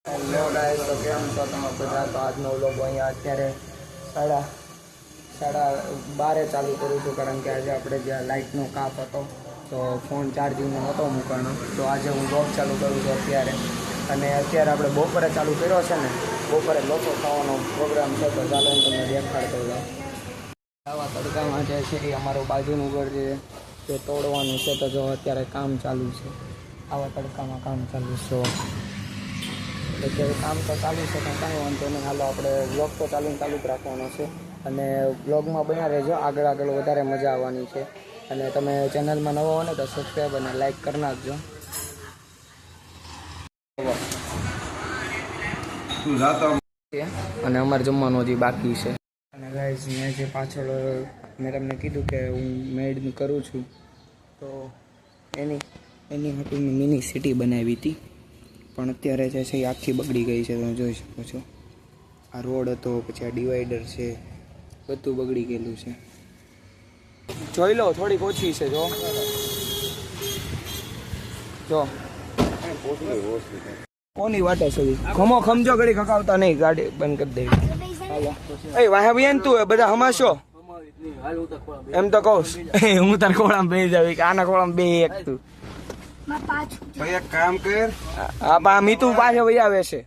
Hello guys, તો કેમ છો તમે બધા? તો આજનો વ્લોગ અહીંયા અત્યારે સાડા 12 ચાલુ કરું છું, કારણ કે આજે આપણે જ્યાં લાઇટનો કાપ હતો તો ફોન ચાર્જિંગમાં નહોતો મૂકવાનો, તો આજે હું વ્લોગ ચાલુ કરું છું અત્યારે. અને અત્યારે આપણે બપોરે ચાલુ કર્યો છે ને, બપોરે લોચો ખાવાનો પ્રોગ્રામ છે, તો ચાલો હું તમને દેખાડતો જાઉં. આવા તડકામાં જે છે એ અમારું બાજુનું ઘર જે તે તોડવાનું છે, તો જો અત્યારે કામ ચાલુ છે. આવા તડકામાં કામ ચાલુ છે. અત્યારે કામ તો ચાલુ છે, પણ કાંઈ વાંધો નહીં. હાલો આપણે વ્લોગ તો ચાલુ જ રાખવાનો છે, અને વ્લોગમાં બન્યા રહેજો. આગળ વધારે મજા આવવાની છે. અને તમે ચેનલમાં નવો હો ને તો સબસ્ક્રાઈબ અને લાઈક કરી નાખજો. અને અમારે જમવાનું હજી બાકી છે. અને ગાઈઝ, મેં જે પાછળ મેં તમને કીધું કે હું મેડ કરું છું, તો એની માટે મેં મિની સિટી બનાવી હતી, પણ અત્યારે જે છે એ આખી બગડી ગઈ છે. તમે જોઈ શકો છો, આ રોડ હતો, પછી આ ડિવાઈડર છે, બધું બગડી ગયેલું છે. જોઈ લો, થોડીક ઓછી છે. જો કોની વાટે સુધી ખમો ખમજો, ઘડી ખકાવતા નહીં, ગાડી બંધ કરી દેવી. હાલો એ વાહે ભાઈ તું બધા હમાશો એમ તો કહું હું તાર ખોળામાં બે જાવી કે આના ખોળામાં બે એક તું કામ કર. હા, મીતુ પાસે વહી આવે છે.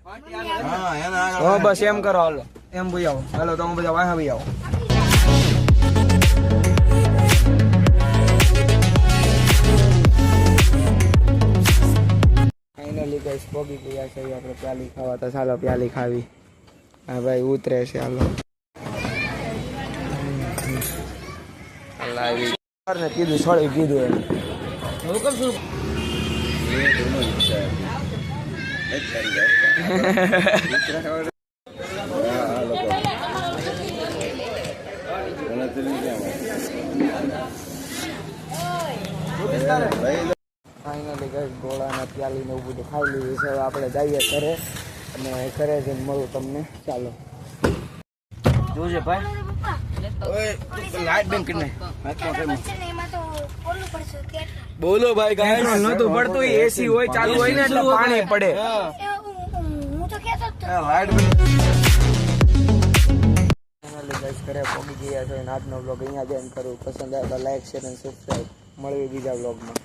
હા, બસ એમ કરો. હાલો એમ ભાઈ આવો. હાલો તમે બધા વાહ ભાઈ આવો. ફાઇનલી ગાઈસ પહોંચી ગયા છે આપણે પ્યાલી ખાવા. તો ચાલો પ્યાલી ખાવી. હા ભાઈ, ઉતરે છે. હાલો આવી કીધું સોળી કીધું એમ હુકમ શું ફાઇનલી ગઈ ગોળાના પ્યાલી ને એવું બધું ખાઈ લીધું છે. હવે આપણે જઈએ ઘરે, અને ઘરે જઈને મળું તમને. ચાલો જોજે ભાઈ. બોલો ભાઈ, ગાઈસ નતું પડતું, એસી હોય ચાલુ હોય ને એટલે પાણી પડે. ઘરે પહોંચી ગયા છે. આજનો બ્લોગ અહીંયા જ એન્ડ કરું. પસંદ આવે તો લાઈક, શેર અને સબસ્ક્રાઈબ. મળવી બીજા બ્લોગમાં.